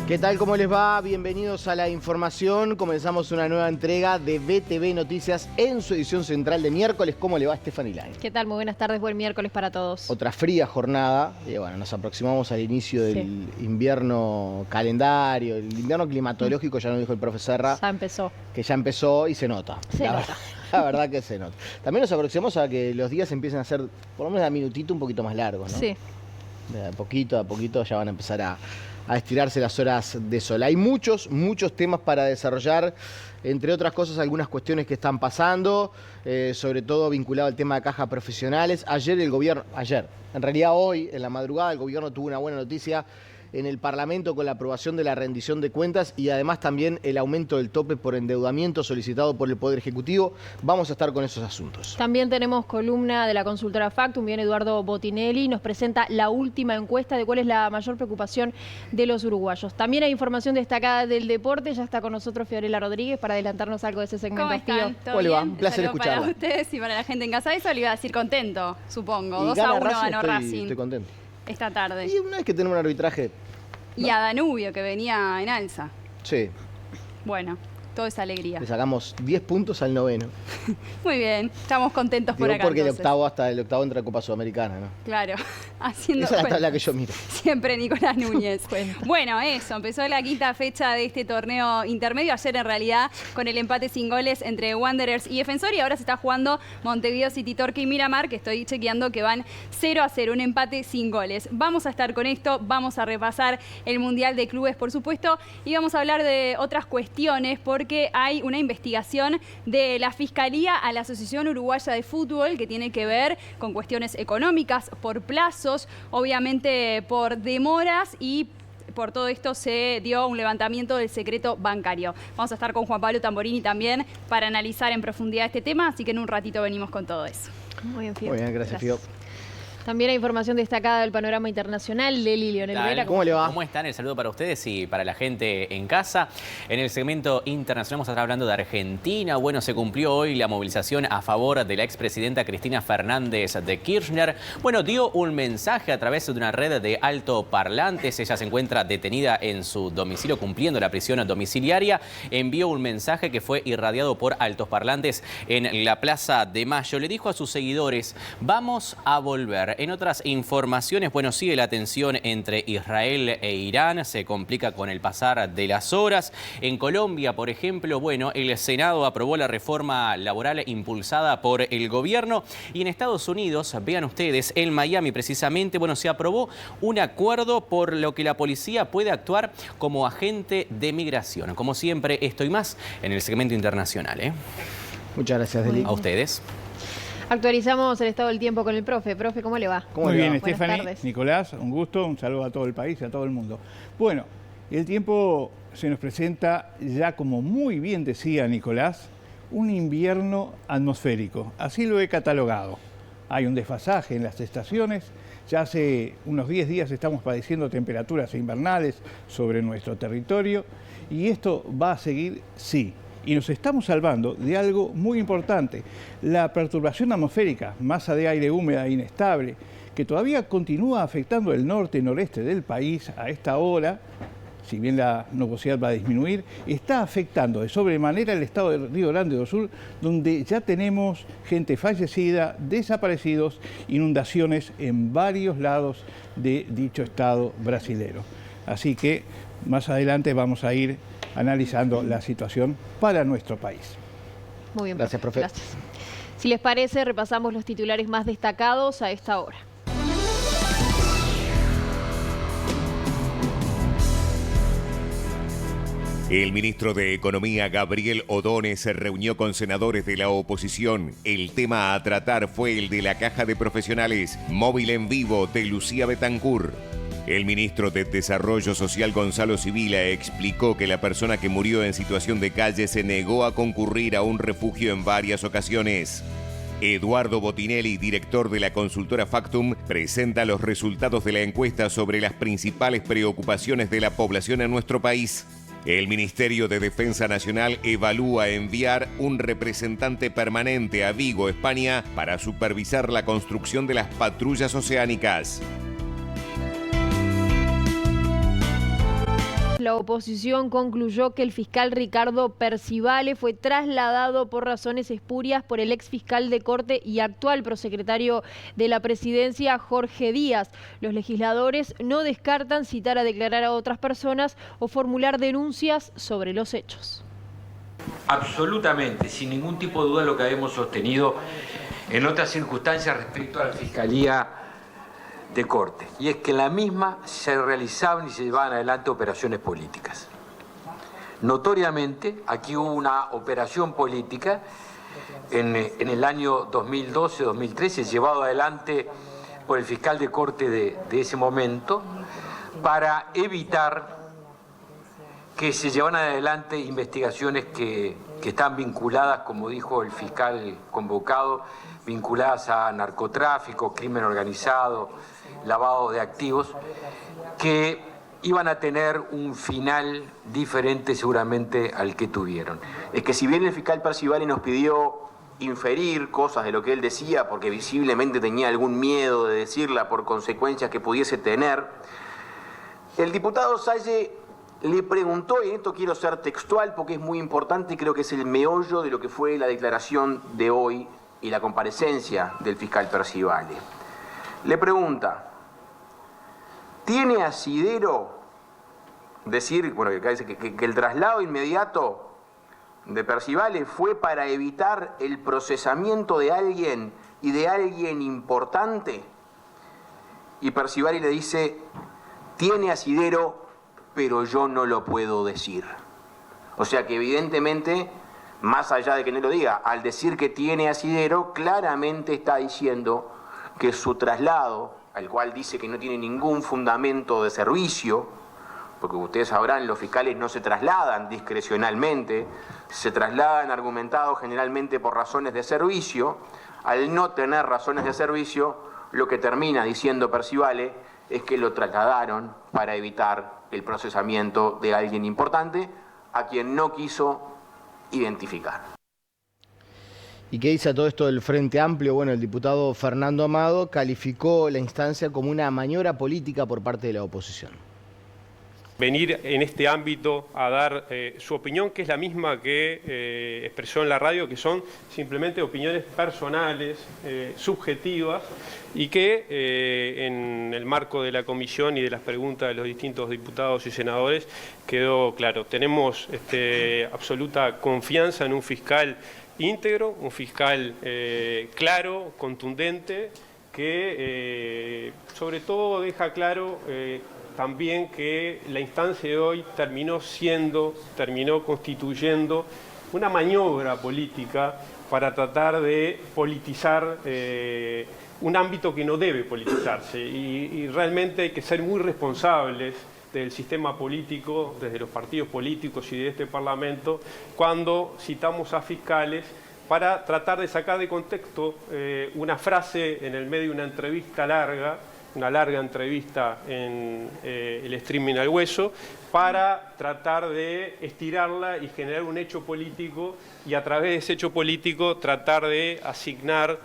¿Qué tal? ¿Cómo les va? Bienvenidos a la información. Comenzamos una nueva entrega de BTV Noticias en su edición central de miércoles. ¿Cómo le va, Stephanie Lai? ¿Qué tal? Muy buenas tardes, buen miércoles para todos. Otra fría jornada. Y bueno, nos aproximamos al inicio del invierno calendario, el invierno climatológico, ya nos dijo el profe Serra. Ya empezó. Que ya empezó y se nota. La verdad que se nota. También nos aproximamos a que los días empiecen a ser, por lo menos a minutito, un poquito más largos, ¿no? Sí. De a poquito ya van a empezar a estirarse las horas de sol. Hay muchos temas para desarrollar, entre otras cosas algunas cuestiones que están pasando, sobre todo vinculado al tema de cajas profesionales. En realidad hoy, en la madrugada, el gobierno tuvo una buena noticia en el Parlamento con la aprobación de la rendición de cuentas y además también el aumento del tope por endeudamiento solicitado por el Poder Ejecutivo. Vamos a estar con esos asuntos. También tenemos columna de la consultora Factum, bien Eduardo Botinelli, nos presenta la última encuesta de cuál es la mayor preocupación de los uruguayos. También hay información destacada del deporte, ya está con nosotros Fiorella Rodríguez para adelantarnos algo de ese segmento. ¿Cómo están? ¿Cómo le va? Un placer escucharla. Para ustedes y para la gente en casa, eso le iba a decir contento, supongo. 2-1 ganó Racing. Estoy contento. Esta tarde. Y una vez que tenemos un arbitraje... Y a Danubio, que venía en alza. Sí. Bueno, toda esa alegría. Le sacamos 10 puntos al noveno. Muy bien, estamos contentos por acá. Porque entonces. el octavo entra a Copa Sudamericana, ¿no? Claro, haciendo. Esa es la tabla que yo miro. Siempre Nicolás Núñez. Bueno, eso, empezó la quinta fecha de este torneo intermedio. Ayer, en realidad, con el empate sin goles entre Wanderers y Defensor. Y ahora se está jugando Montevideo City Torque y Miramar, que estoy chequeando que van 0-0, un empate sin goles. Vamos a estar con esto, vamos a repasar el Mundial de Clubes, por supuesto, y vamos a hablar de otras cuestiones, porque hay una investigación de la Fiscalía a la Asociación Uruguaya de Fútbol que tiene que ver con cuestiones económicas, por plazos, obviamente por demoras, y por todo esto se dio un levantamiento del secreto bancario. Vamos a estar con Juan Pablo Tamborini también para analizar en profundidad este tema, así que en un ratito venimos con todo eso. Muy bien, Fío. Muy bien, gracias, Fío. También hay información destacada del panorama internacional de Lionel Vera. ¿Cómo le va? ¿Cómo están? El saludo para ustedes y para la gente en casa. En el segmento internacional vamos a estar hablando de Argentina. Bueno, se cumplió hoy la movilización a favor de la expresidenta Cristina Fernández de Kirchner. Bueno, dio un mensaje a través de una red de altoparlantes. Ella se encuentra detenida en su domicilio cumpliendo la prisión domiciliaria. Envió un mensaje que fue irradiado por altoparlantes en la Plaza de Mayo. Le dijo a sus seguidores: vamos a volver. En otras informaciones, bueno, sigue la tensión entre Israel e Irán, se complica con el pasar de las horas. En Colombia, por ejemplo, bueno, el Senado aprobó la reforma laboral impulsada por el gobierno. Y en Estados Unidos, vean ustedes, en Miami precisamente, bueno, se aprobó un acuerdo por lo que la policía puede actuar como agente de migración. Como siempre, esto y más en el segmento internacional, ¿eh? Muchas gracias, Deli. A ustedes. Actualizamos el estado del tiempo con el profe. Profe, ¿cómo le va? Muy bien, Buenas Stephanie, tardes. Nicolás, un gusto, un saludo a todo el país y a todo el mundo. Bueno, el tiempo se nos presenta ya, como muy bien decía Nicolás, un invierno atmosférico. Así lo he catalogado. Hay un desfasaje en las estaciones. Ya hace unos 10 días estamos padeciendo temperaturas invernales sobre nuestro territorio y esto va a seguir, sí. Y nos estamos salvando de algo muy importante, la perturbación atmosférica, masa de aire húmeda e inestable, que todavía continúa afectando el norte y noreste del país a esta hora. Si bien la nubosidad va a disminuir, está afectando de sobremanera el estado de Río Grande do Sul, donde ya tenemos gente fallecida, desaparecidos, inundaciones en varios lados de dicho estado brasilero. Así que más adelante vamos a ir analizando la situación para nuestro país. Muy bien, gracias, profe. Gracias. Si les parece, repasamos los titulares más destacados a esta hora. El ministro de Economía, Gabriel Ordóñez, se reunió con senadores de la oposición. El tema a tratar fue el de la caja de profesionales, móvil en vivo de Lucía Bettencourt. El ministro de Desarrollo Social, Gonzalo Sibila, explicó que la persona que murió en situación de calle se negó a concurrir a un refugio en varias ocasiones. Eduardo Botinelli, director de la consultora Factum, presenta los resultados de la encuesta sobre las principales preocupaciones de la población en nuestro país. El Ministerio de Defensa Nacional evalúa enviar un representante permanente a Vigo, España, para supervisar la construcción de las patrullas oceánicas. la oposición concluyó que el fiscal Ricardo Percivale fue trasladado por razones espurias por el ex fiscal de Corte y actual prosecretario de la Presidencia, Jorge Díaz. Los legisladores no descartan citar a declarar a otras personas o formular denuncias sobre los hechos. Absolutamente, sin ningún tipo de duda, lo que habíamos sostenido en otras circunstancias respecto a la Fiscalía de Corte, y es que en la misma se realizaban y se llevaban adelante operaciones políticas. Notoriamente, aquí hubo una operación política en el año 2012-2013, llevado adelante por el fiscal de Corte de ese momento, para evitar que se llevaran adelante investigaciones que están vinculadas, como dijo el fiscal convocado, vinculadas a narcotráfico, crimen organizado, lavado de activos, que iban a tener un final diferente seguramente al que tuvieron. Es que si bien el fiscal Percivale nos pidió inferir cosas de lo que él decía, porque visiblemente tenía algún miedo de decirla por consecuencias que pudiese tener, el diputado Salle le preguntó, y en esto quiero ser textual porque es muy importante y creo que es el meollo de lo que fue la declaración de hoy y la comparecencia del fiscal Percivale. Le pregunta, ¿tiene asidero decir, bueno, que el traslado inmediato de Percivale fue para evitar el procesamiento de alguien y de alguien importante? Y Percivale le dice, tiene asidero, pero yo no lo puedo decir. O sea que evidentemente, más allá de que no lo diga, al decir que tiene asidero, claramente está diciendo que su traslado, al cual dice que no tiene ningún fundamento de servicio, porque ustedes sabrán, los fiscales no se trasladan discrecionalmente, se trasladan argumentados generalmente por razones de servicio. Al no tener razones de servicio, lo que termina diciendo Percivale es que lo trasladaron para evitar el procesamiento de alguien importante a quien no quiso identificar. ¿Y qué dice a todo esto del Frente Amplio? Bueno, el diputado Fernando Amado calificó la instancia como una maniobra política por parte de la oposición. Venir en este ámbito a dar su opinión, que es la misma que expresó en la radio, que son simplemente opiniones personales, subjetivas, y que en el marco de la comisión y de las preguntas de los distintos diputados y senadores quedó claro. Tenemos absoluta confianza en un fiscal íntegro, un fiscal claro, contundente, que sobre todo deja claro también que la instancia de hoy terminó constituyendo una maniobra política para tratar de politizar un ámbito que no debe politizarse, y realmente hay que ser muy responsables del sistema político, desde los partidos políticos y de este Parlamento, cuando citamos a fiscales para tratar de sacar de contexto una frase en el medio de una entrevista larga, una larga entrevista en el streaming al hueso, para tratar de estirarla y generar un hecho político, y a través de ese hecho político tratar de asignar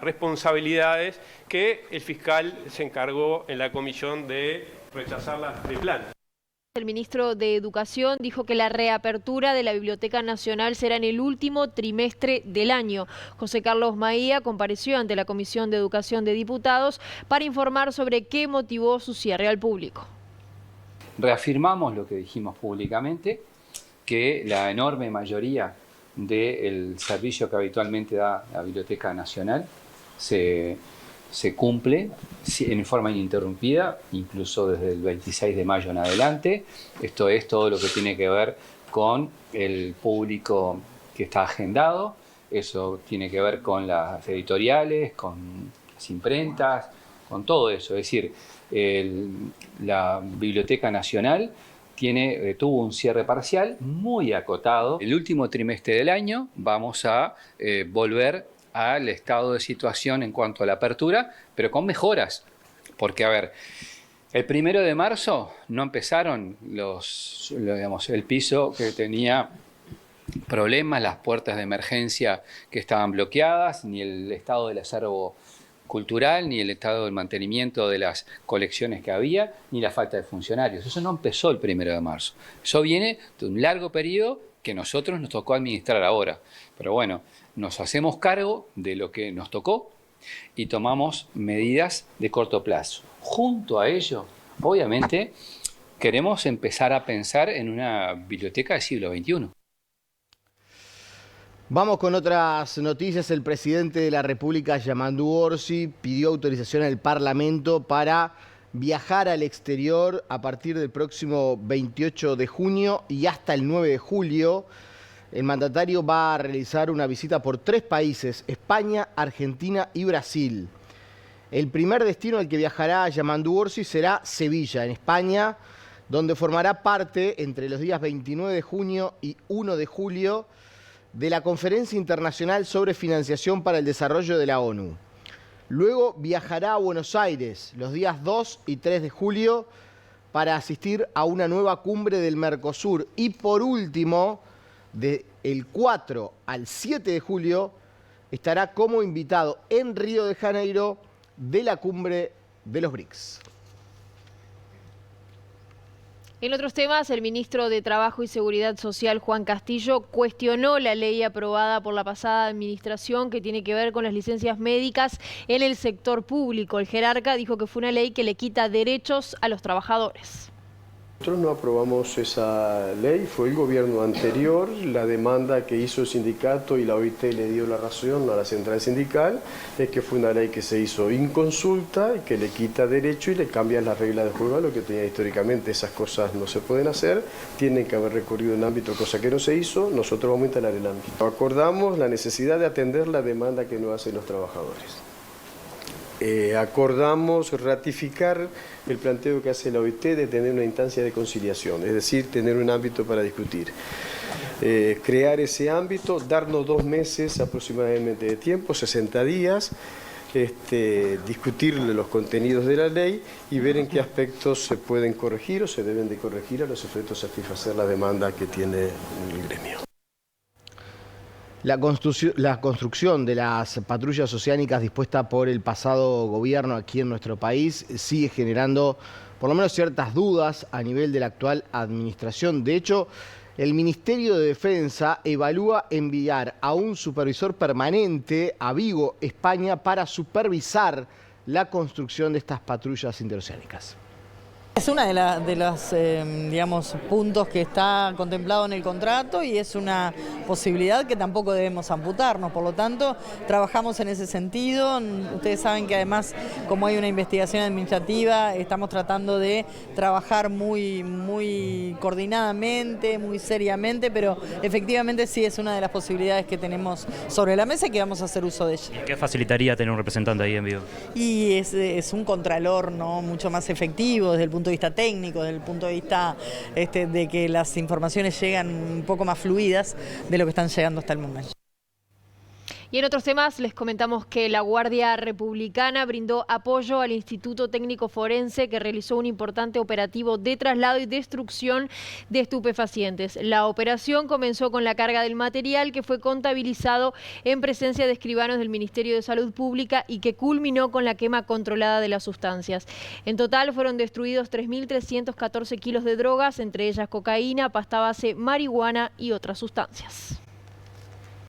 responsabilidades que el fiscal se encargó en la comisión de rechazarlas de plano. El ministro de Educación dijo que la reapertura de la Biblioteca Nacional será en el último trimestre del año. José Carlos Maía compareció ante la Comisión de Educación de Diputados para informar sobre qué motivó su cierre al público. Reafirmamos lo que dijimos públicamente, que la enorme mayoría del servicio que habitualmente da la Biblioteca Nacional se cumple en forma ininterrumpida, incluso desde el 26 de mayo en adelante. Esto es todo lo que tiene que ver con el público que está agendado, eso tiene que ver con las editoriales, con las imprentas, con todo eso. Es decir, la Biblioteca Nacional tuvo un cierre parcial muy acotado. El último trimestre del año vamos a volver al estado de situación en cuanto a la apertura, pero con mejoras. Porque, a ver, el 1 de marzo no empezaron el piso que tenía problemas, las puertas de emergencia que estaban bloqueadas, ni el estado del acervo cultural, ni el estado del mantenimiento de las colecciones que había, ni la falta de funcionarios. Eso no empezó el 1 de marzo. Eso viene de un largo periodo que nosotros nos tocó administrar ahora. Pero bueno, nos hacemos cargo de lo que nos tocó y tomamos medidas de corto plazo. Junto a ello, obviamente, queremos empezar a pensar en una biblioteca del siglo XXI. Vamos con otras noticias. El presidente de la República, Yamandu Orsi, pidió autorización al Parlamento para viajar al exterior a partir del próximo 28 de junio y hasta el 9 de julio. El mandatario va a realizar una visita por 3 países, España, Argentina y Brasil. El primer destino al que viajará Yamandu Orsi será Sevilla, en España, donde formará parte entre los días 29 de junio y 1 de julio de la Conferencia Internacional sobre Financiación para el Desarrollo de la ONU. Luego viajará a Buenos Aires los días 2 y 3 de julio para asistir a una nueva cumbre del Mercosur. Y por último, del 4 al 7 de julio, estará como invitado en Río de Janeiro de la cumbre de los BRICS. En otros temas, el ministro de Trabajo y Seguridad Social, Juan Castillo, cuestionó la ley aprobada por la pasada administración que tiene que ver con las licencias médicas en el sector público. El jerarca dijo que fue una ley que le quita derechos a los trabajadores. Nosotros no aprobamos esa ley, fue el gobierno anterior, la demanda que hizo el sindicato y la OIT le dio la razón a la central sindical, es que fue una ley que se hizo inconsulta y que le quita derecho y le cambia las reglas de juego a lo que tenía históricamente. Esas cosas no se pueden hacer, tienen que haber recorrido en ámbito, cosa que no se hizo, nosotros vamos a instalar el ámbito. Acordamos la necesidad de atender la demanda que nos hacen los trabajadores. Acordamos ratificar el planteo que hace la OIT de tener una instancia de conciliación, es decir, tener un ámbito para discutir. Crear ese ámbito, darnos 2 meses aproximadamente de tiempo, 60 días, discutir los contenidos de la ley y ver en qué aspectos se pueden corregir o se deben de corregir a los efectos de satisfacer la demanda que tiene el gremio. La construcción de las patrullas oceánicas dispuesta por el pasado gobierno aquí en nuestro país sigue generando por lo menos ciertas dudas a nivel de la actual administración. De hecho, el Ministerio de Defensa evalúa enviar a un supervisor permanente a Vigo, España, para supervisar la construcción de estas patrullas interoceánicas. Es una de los digamos, puntos que está contemplado en el contrato y es una posibilidad que tampoco debemos amputarnos. Por lo tanto, trabajamos en ese sentido. Ustedes saben que además, como hay una investigación administrativa, estamos tratando de trabajar muy coordinadamente, muy seriamente, pero efectivamente sí es una de las posibilidades que tenemos sobre la mesa y que vamos a hacer uso de ella. ¿Qué facilitaría tener un representante ahí en Vigo? Y es un contralor, ¿no?, mucho más efectivo desde el punto de vista técnico, desde el punto de vista de que las informaciones llegan un poco más fluidas de lo que están llegando hasta el momento. Y en otros temas les comentamos que la Guardia Republicana brindó apoyo al Instituto Técnico Forense que realizó un importante operativo de traslado y destrucción de estupefacientes. La operación comenzó con la carga del material que fue contabilizado en presencia de escribanos del Ministerio de Salud Pública y que culminó con la quema controlada de las sustancias. En total fueron destruidos 3.314 kilos de drogas, entre ellas cocaína, pasta base, marihuana y otras sustancias.